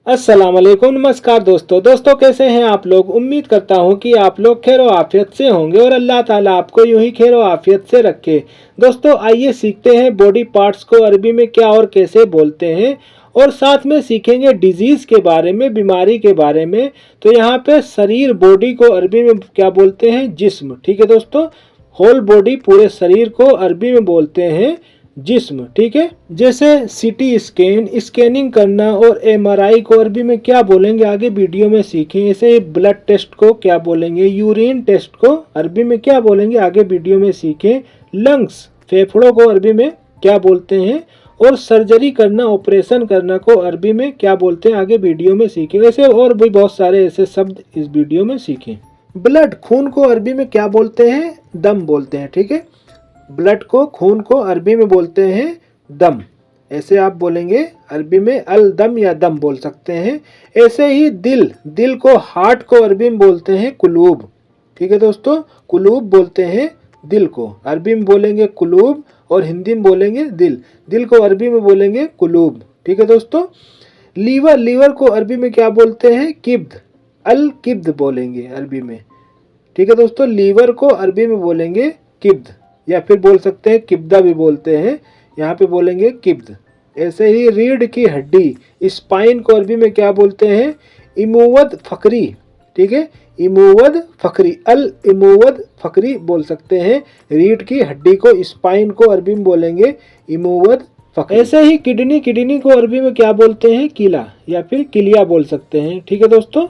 अस्सलाम वालेकुम, नमस्कार दोस्तों कैसे हैं आप लोग। उम्मीद करता हूं कि आप लोग खैर व आफियत से होंगे और अल्लाह ताला आपको यूं ही खैर व आफियत से रखे। दोस्तों आइए सीखते हैं बॉडी पार्ट्स को अरबी में क्या और कैसे बोलते हैं और साथ में सीखेंगे डिजीज़ के बारे में, बीमारी के बारे में। तो यहाँ पे शरीर बॉडी को अरबी में क्या बोलते हैं, जिस्म। ठीक है दोस्तों, होल बॉडी पूरे शरीर को अरबी में बोलते हैं जिस्म। ठीक है, जैसे सीटी स्कैन, स्कैनिंग करना, और एमआरआई को अरबी में क्या बोलेंगे आगे वीडियो में सीखें। ऐसे ब्लड टेस्ट को क्या बोलेंगे, यूरिन टेस्ट को अरबी में क्या बोलेंगे आगे वीडियो में सीखें। लंग्स, फेफड़ों को अरबी में क्या बोलते हैं, और सर्जरी करना, ऑपरेशन करना को अरबी में क्या बोलते हैं आगे वीडियो में सीखें। ऐसे और भी बहुत सारे ऐसे शब्द इस वीडियो में सीखें। ब्लड, खून को अरबी में क्या बोलते हैं, दम बोलते हैं। ठीक है, ब्लड को, खून को अरबी में बोलते हैं दम। ऐसे आप बोलेंगे अरबी में अल दम या दम बोल सकते हैं। ऐसे ही दिल, दिल को, हार्ट को अरबी में बोलते हैं कुलूब। ठीक है दोस्तों, कुलूब बोलते हैं दिल को। अरबी में बोलेंगे कुलूब और हिंदी में बोलेंगे दिल। दिल को अरबी में बोलेंगे कुलूब। ठीक है दोस्तों, लीवर, लीवर को अरबी में क्या बोलते हैं, किब्द, अल किब्द बोलेंगे अरबी में। ठीक है दोस्तों, लीवर को अरबी में बोलेंगे किब्द, या फिर बोल सकते हैं किब्दा भी बोलते हैं, यहाँ पे बोलेंगे किब्द। ऐसे ही रीढ़ की हड्डी, स्पाइन को अरबी में क्या बोलते हैं, इमुवद फकरी। ठीक है, इमुवद फकरी, अल इमुवद फकरी बोल सकते हैं। रीढ़ की हड्डी को, स्पाइन को अरबी में बोलेंगे इमुवद फकरी। ऐसे ही किडनी, किडनी को अरबी में क्या बोलते हैं, किला या फिर किलिया बोल सकते हैं। ठीक है दोस्तों,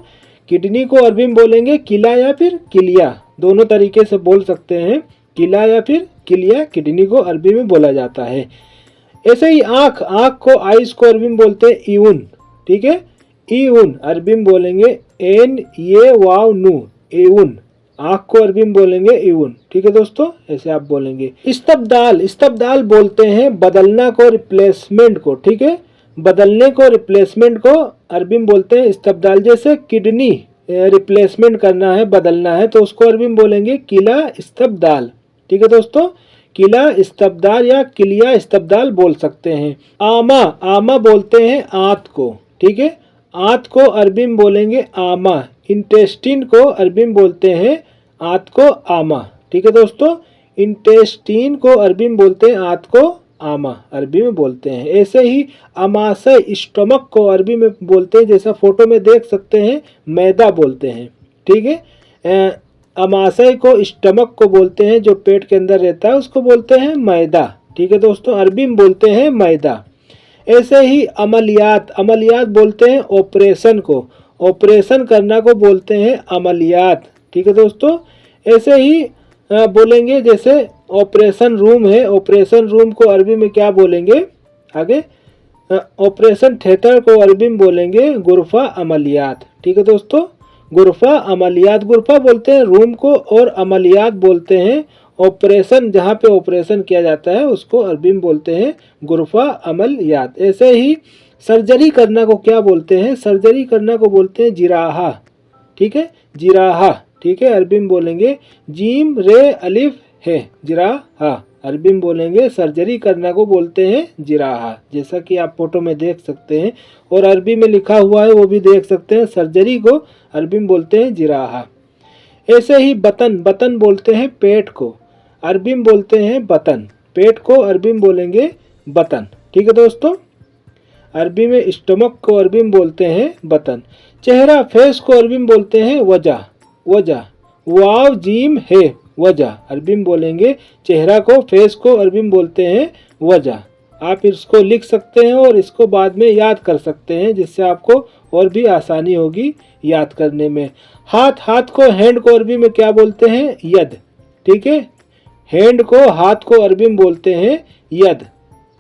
किडनी को अरबी में बोलेंगे किला या फिर किलिया, दोनों तरीके से बोल सकते हैं, किला या फिर किलिया। किडनी को अरबी में बोला जाता है। ऐसे ही आँख, आँख को, आइस को अरबी में बोलते हैं ईउन। ठीक है, ईउन अरबी में बोलेंगे एन ये वाव नू, ईउन। आँख को अरबी में बोलेंगे ईउन। ठीक है दोस्तों, ऐसे आप बोलेंगे। इस्तबदाल, इस्तबदाल बोलते हैं बदलना को, रिप्लेसमेंट को। ठीक है, बदलने को, रिप्लेसमेंट को अरबी में बोलते हैं इस्तबदाल। जैसे किडनी रिप्लेसमेंट करना है, बदलना है, तो उसको अरबी में बोलेंगे किला इस्तबदाल। ठीक है दोस्तों, किला इस्तबदाल या किलिया इस्तबदाल बोल सकते हैं। आमा, आमा बोलते हैं आंत को। ठीक है, आंत को अरबी में बोलेंगे आमा। इंटेस्टिन को अरबी में बोलते हैं आंत को आमा। ठीक है दोस्तों, इंटेस्टिन को अरबी में बोलते हैं आंत को आमा, अरबी में बोलते हैं। ऐसे ही अमाशय, स्टमक को अरबी में बोलते हैं, जैसा फोटो में देख सकते हैं, मैदा बोलते हैं। ठीक है, अमाशय को, स्टमक को बोलते हैं, जो पेट के अंदर रहता है उसको बोलते हैं मैदा। ठीक है दोस्तों, अरबी में बोलते हैं मैदा। ऐसे ही अमलियात, अमलियात बोलते हैं ऑपरेशन को, ऑपरेशन करना को बोलते हैं अमलियात। ठीक है दोस्तों, ऐसे ही बोलेंगे जैसे ऑपरेशन रूम है, ऑपरेशन रूम को अरबी में क्या बोलेंगे आगे, ऑपरेशन थिएटर को अरबी में बोलेंगे गुरफा अमलियात। ठीक है दोस्तों, गुरफा अमलियात, गुरफा बोलते हैं रूम को और अमलियात बोलते हैं ऑपरेशन, जहाँ पे ऑपरेशन किया जाता है उसको अरबी में बोलते हैं गुरफा अमलियात। ऐसे ही सर्जरी करना को क्या बोलते हैं, सर्जरी करना को बोलते हैं जिराहा। ठीक है, जिराहा। ठीक है, अरबी में बोलेंगे जीम रे अलिफ है, जिराहा। अरबी में बोलेंगे सर्जरी करना को बोलते हैं जिराहा, जैसा कि आप फोटो में देख सकते हैं, और अरबी में लिखा हुआ है वो भी देख सकते हैं। सर्जरी को अरबी में बोलते हैं जिराहा। ऐसे ही बतन, बतन बोलते हैं पेट को, अरबी में बोलते हैं बतन। पेट को अरबी में बोलेंगे बतन। ठीक है दोस्तों, अरबी में स्टमक को अरबी में बोलते हैं बतन। चेहरा, फेस को अरबी में बोलते हैं वजह, वजह, वाव जीम है, वजह। अरबी में बोलेंगे चेहरा को, फेस को अरबी में बोलते हैं वजह। आप इसको लिख सकते हैं और इसको बाद में याद कर सकते हैं, जिससे आपको और भी आसानी होगी याद करने में। हाथ, हाथ को, हैंड को अरबी में क्या बोलते हैं, यद। ठीक है, हैंड को, हाथ को अरबी में बोलते हैं यद,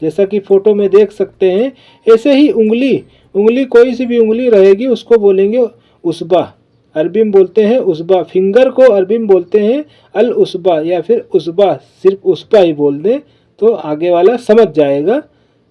जैसा कि फोटो में देख सकते हैं। ऐसे ही उंगली, उंगली कोई सी भी उंगली रहेगी उसको बोलेंगे उसबा, अरबी में बोलते हैं उसबा। फिंगर को अरबी में बोलते हैं अल उसबा या फिर उसबा, सिर्फ उसबा ही बोल दें तो आगे वाला समझ जाएगा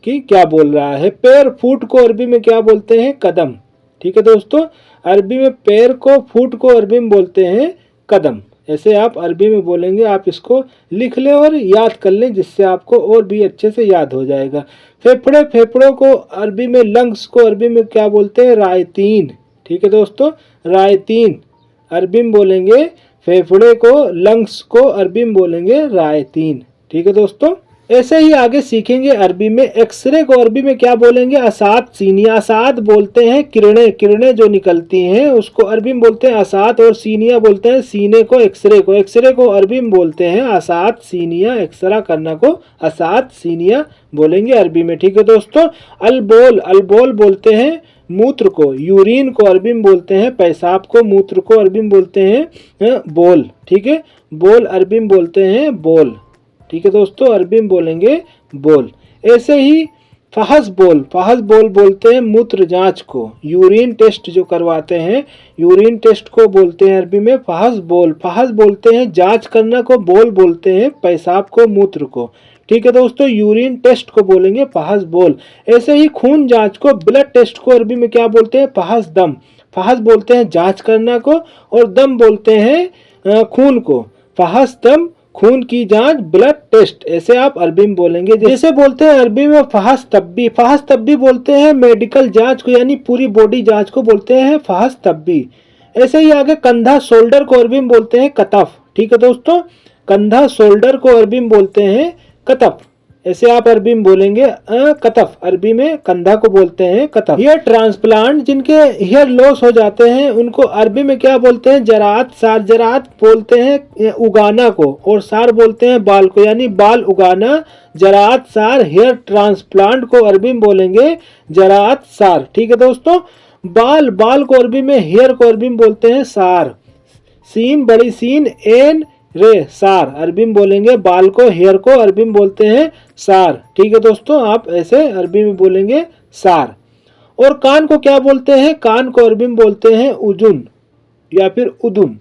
कि क्या बोल रहा है। पैर, फुट को अरबी में क्या बोलते हैं, कदम। ठीक है दोस्तों, अरबी में पैर को, फुट को अरबी में बोलते हैं कदम। ऐसे आप अरबी में बोलेंगे। आप इसको लिख लें और याद कर लें, जिससे आपको और भी अच्छे से याद हो जाएगा। फेफड़े, फेफड़ों को अरबी में, लंग्स को अरबी में क्या बोलते हैं? रायतीन। ठीक है दोस्तों, रायतीन अरबी में बोलेंगे। फेफड़े को, लंग्स को अरबी में बोलेंगे रायतीन। ठीक है दोस्तों, ऐसे ही आगे सीखेंगे अरबी में। एक्सरे को अरबी में क्या बोलेंगे? असात सीनिया। असात बोलते हैं किरणें, किरणें जो निकलती हैं उसको अरबी में बोलते हैं असात, और सीनिया बोलते हैं सीने को, एक्सरे को। एक्सरे को अरबी में बोलते हैं असात सीनिया। एक्सरा करना को असात सीनिया बोलेंगे अरबी में। ठीक है दोस्तों, अलबोल, अलबोल बोलते हैं मूत्र को। यूरिन को अरबी में बोलते हैं पेशाब को। मूत्र को अरबी में बोलते हैं बोल। ठीक है, बोल अरबी में बोलते हैं बोल। ठीक है दोस्तों, अरबी में बोलेंगे बोल। ऐसे ही फहस बोल, फहस बोल बोलते हैं मूत्र जांच को। यूरिन टेस्ट जो करवाते हैं, यूरिन टेस्ट को बोलते हैं अरबी में फहस बोल। फहस बोलते हैं जांच करना को, बोल बोलते हैं पेशाब को, मूत्र को। ठीक है दोस्तों, यूरिन टेस्ट को बोलेंगे फहस बोल। ऐसे ही खून जांच को, ब्लड टेस्ट को अरबी में क्या बोलते हैं? फहस दम। फहस बोलते हैं जांच करना को, और दम बोलते हैं खून को। फहस दम, खून की जांच, ब्लड टेस्ट, ऐसे आप अरबी में बोलेंगे। जैसे बोलते हैं अरबी में फहस तब्बी। फहस तब्बी बोलते हैं मेडिकल जांच को, यानी पूरी बॉडी जांच को बोलते हैं फहस तब्बी। ऐसे ही आगे कंधा, शोल्डर को अरबी में बोलते हैं कतफ। ठीक है दोस्तों, कंधा, शोल्डर को अरबी में बोलते हैं कतफ। ऐसे आप अरबी में बोलेंगे कतफ। अरबी में कंधा को बोलते हैं कतफ। हेयर ट्रांसप्लांट, जिनके हेयर लॉस हो जाते हैं उनको अरबी में क्या बोलते हैं? जरात, सार। जरात बोलते हैं उगाना को, और सार बोलते हैं बाल को, यानी बाल उगाना। जरात सार, हेयर ट्रांसप्लांट को अरबी में बोलेंगे जरात सार। ठीक है दोस्तों, बाल, बाल को अरबी में, हेयर को अरबी में बोलते हैं सार। सीन, बड़ी सीन, एन रे, सार अरबी में बोलेंगे बाल को, हेयर को अरबी में बोलते हैं सार। ठीक है दोस्तों, आप ऐसे अरबी में बोलेंगे सार। और कान को क्या बोलते हैं? कान को अरबी में बोलते हैं उजुन या फिर उदुन,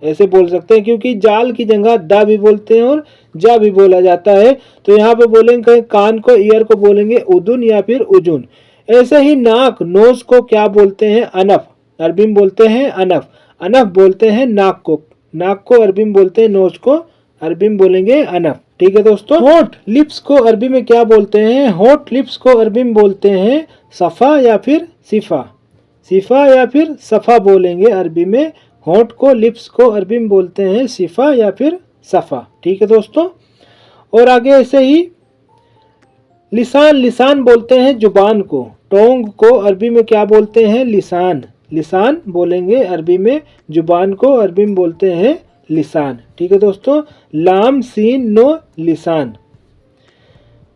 ऐसे बोल सकते हैं, क्योंकि जाल की जगह दा भी बोलते हैं और जा भी बोला जाता है। तो यहाँ पे बोलेंगे कान को, ईयर को बोलेंगे उदुन या फिर उजुन। ऐसे ही नाक, नोज को क्या बोलते हैं? अनफ। अरबी में बोलते हैं अनफ। अनफ बोलते हैं नाक को। नाक को अरबी में बोलते हैं, नोज को अरबी में बोलेंगे अनफ। ठीक है दोस्तों, होठ, लिप्स को अरबी में क्या बोलते हैं? होठ, लिप्स को अरबी में बोलते हैं सफा या फिर सिफा। सिफा या फिर सफा बोलेंगे अरबी में। होठ को, लिप्स को अरबी में बोलते हैं सिफा या फिर सफा। ठीक है दोस्तों, और आगे ऐसे ही लिसान, लिसान बोलते हैं जुबान को। टोंग को अरबी में क्या बोलते हैं? लिसान। लिसान बोलेंगे अरबी में। जुबान को अरबी में बोलते हैं लिसान। ठीक है दोस्तों, लाम सीन नो लिसान।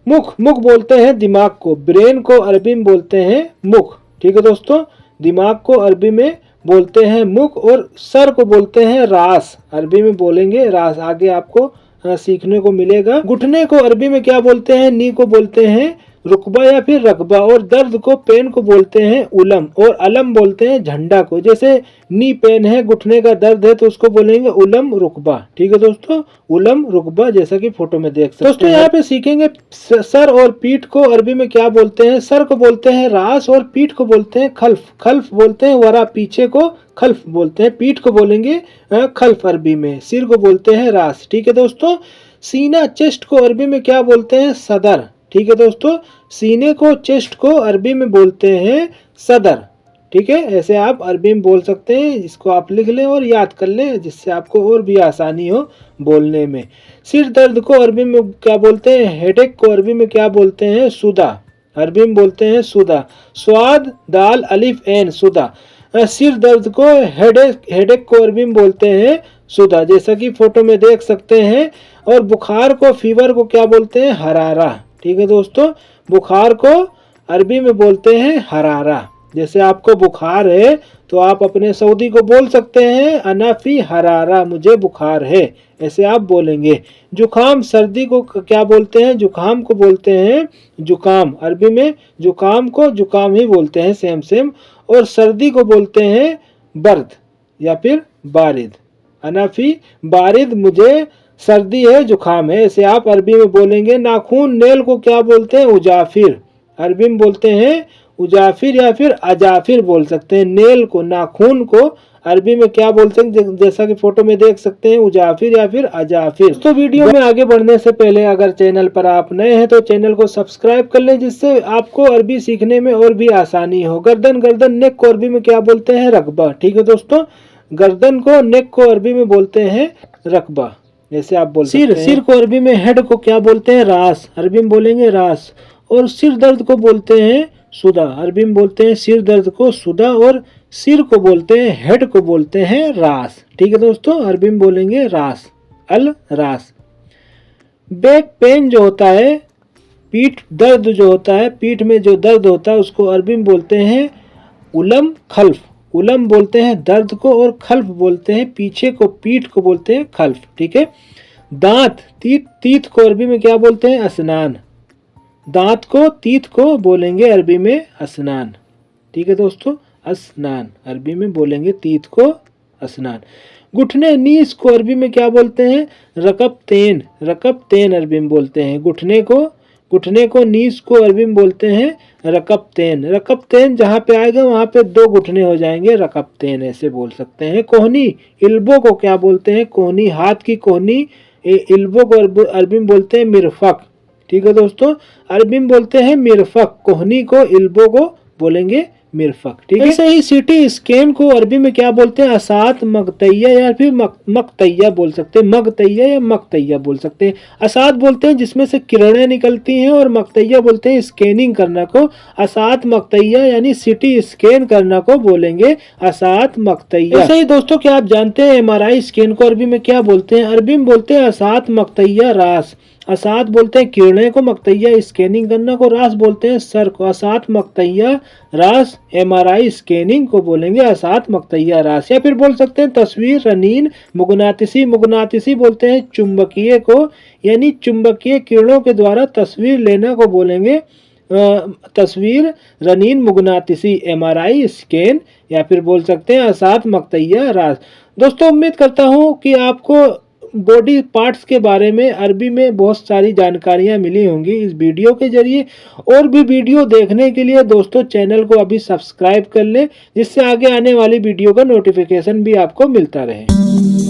मुख, मुख बोलते हैं दिमाग को। ब्रेन को अरबी में बोलते हैं मुख। ठीक है दोस्तों, दिमाग को अरबी में बोलते हैं मुख। और सर को बोलते हैं रास। अरबी में बोलेंगे रास। आगे आपको सीखने को मिलेगा। घुटने को अरबी में क्या बोलते हैं? नी को बोलते हैं रुकबा या फिर रकबा। और दर्द को, पेन को बोलते हैं उलम। और अलम बोलते हैं झंडा को। जैसे नी पेन है, घुटने का दर्द है, तो उसको बोलेंगे उलम रुकबा। ठीक है दोस्तों, उलम रुकबा, जैसा कि फोटो में देख सकते हैं। दोस्तों यहाँ पे सीखेंगे सर और पीठ को अरबी में क्या बोलते हैं? सर को बोलते हैं रास, और पीठ को बोलते हैं खल्फ। खल्फ बोलते हैं वरा, पीछे को खल्फ बोलते हैं। पीठ को बोलेंगे खल्फ अरबी में। सिर को बोलते हैं रास। ठीक है दोस्तों, सीना, चेस्ट को अरबी में क्या बोलते हैं? सदर। ठीक है दोस्तों, सीने को, चेस्ट को अरबी में बोलते हैं सदर। ठीक है, ऐसे आप अरबी में बोल सकते हैं। इसको आप लिख लें और याद कर लें, जिससे आपको और भी आसानी हो बोलने में। सिर दर्द को अरबी में क्या बोलते हैं? हेडेक को अरबी में क्या बोलते हैं? सुदा। अरबी में बोलते हैं सुदा। स्वाद, दाल, अलिफ, एन, सुदा। सिर दर्द को, हेडेक को अरबी में बोलते हैं सुदा, जैसा कि फोटो में देख सकते हैं। और बुखार को, फीवर को क्या बोलते हैं? हरारा। ठीक है दोस्तों, बुखार को अरबी में बोलते हैं हरारा। जैसे आपको बुखार है तो आप अपने सऊदी को बोल सकते हैं अनाफी हरारा, मुझे बुखार है, ऐसे आप बोलेंगे। जुकाम, सर्दी को क्या बोलते हैं? जुकाम को बोलते हैं जुकाम। अरबी में जुकाम को जुकाम ही बोलते हैं, सेम सेम। और सर्दी को बोलते हैं बर्द या फिर बारिद। अनाफी बारिद, मुझे सर्दी है, जुकाम है, ऐसे आप अरबी में बोलेंगे। नाखून, नेल को क्या बोलते हैं? उजाफिर। अरबी में बोलते हैं उजाफिर या फिर अजाफिर बोल सकते हैं। नेल को, नाखून को अरबी में क्या बोलते हैं, जैसा कि फोटो में देख सकते हैं, उजाफिर या फिर अजाफिर। तो वीडियो में आगे बढ़ने से पहले अगर चैनल पर आप नए हैं तो चैनल को सब्सक्राइब कर लें, जिससे आपको अरबी सीखने में और भी आसानी हो। गर्दन, गर्दन नेक को अरबी में क्या बोलते हैं, रकबा। ठीक है दोस्तों, गर्दन को, नेक को अरबी में बोलते हैं रकबा, जैसे आप बोल सकते हैं। सिर को अरबी में, हेड को क्या बोलते हैं, रास, अरबी में बोलेंगे रास। और सिर दर्द को बोलते हैं सुदा, अरबी में बोलते हैं सिर दर्द को सुदा। और सिर को बोलते हैं, हेड को बोलते हैं रास। ठीक है दोस्तों, अरबी में बोलेंगे रास, अल रास। बैक पेन जो होता है, पीठ दर्द जो होता है, पीठ में जो दर्द होता है, उसको अरबी में बोलते हैं उलम खल्फ। उलम बोलते हैं दर्द को और खल्फ बोलते हैं पीछे को, पीठ को बोलते हैं खल्फ। ठीक है। दांत, तीत को अरबी में क्या बोलते हैं, असनान। दांत को, तीत को बोलेंगे अरबी में असनान। ठीक है दोस्तों, असनान अरबी में बोलेंगे तीत को असनान। घुटने, नीस को अरबी में क्या बोलते हैं, रकबतैन। रकबतैन अरबी में बोलते हैं घुटने को, नीस को अरबी में बोलते हैं रकबतैन। रकबतैन जहाँ पे आएगा वहाँ पे 2 घुटने हो जाएंगे, रकबतैन ऐसे बोल सकते हैं। कोहनी, इल्बो को क्या बोलते हैं, कोहनी, हाथ की कोहनी। इल्बो को अरबी में बोलते हैं मिरफक। ठीक है दोस्तों, अरबी में बोलते हैं मिरफक, कोहनी को, इल्बो को बोलेंगे मिरफक। ठीक है। ऐसे ही सीटी स्कैन को अरबी में क्या बोलते हैं, असात मकतैया या फिर मकतैया बोल सकते हैं, मकतैया या मकतैया बोल सकते हैं। असात बोलते हैं जिसमें से किरणें निकलती हैं, और मकतैया बोलते हैं स्कैनिंग करना को। असात मकतैया यानी सीटी स्कैन करना को बोलेंगे असात मकतैया। ऐसे ही दोस्तों, क्या आप जानते हैं एमआरआई स्कैन को अरबी में क्या बोलते हैं, अरबी में बोलते हैं असात मकतैया रास। असात बोलते हैं किरणें को, मकतैया स्कैनिंग करना को, रास बोलते हैं सर को। असात मकतैया रास, एमआरआई स्कैनिंग को बोलेंगे असात मकतैया रास। या फिर बोल सकते हैं तस्वीर रनीन मुगनातिसी। मुगनातिसी बोलते हैं चुंबकीय को, यानी चुंबकीय किरणों के द्वारा तस्वीर लेना को बोलेंगे तस्वीर रनीन मुगनातिसी, एमआरआई स्कैन, या फिर बोल सकते हैं असात मकतैया रास। दोस्तों, उम्मीद करता हूँ कि आपको बॉडी पार्ट्स के बारे में अरबी में बहुत सारी जानकारियां मिली होंगी इस वीडियो के जरिए। और भी वीडियो देखने के लिए दोस्तों चैनल को अभी सब्सक्राइब कर लें, जिससे आगे आने वाली वीडियो का नोटिफिकेशन भी आपको मिलता रहे।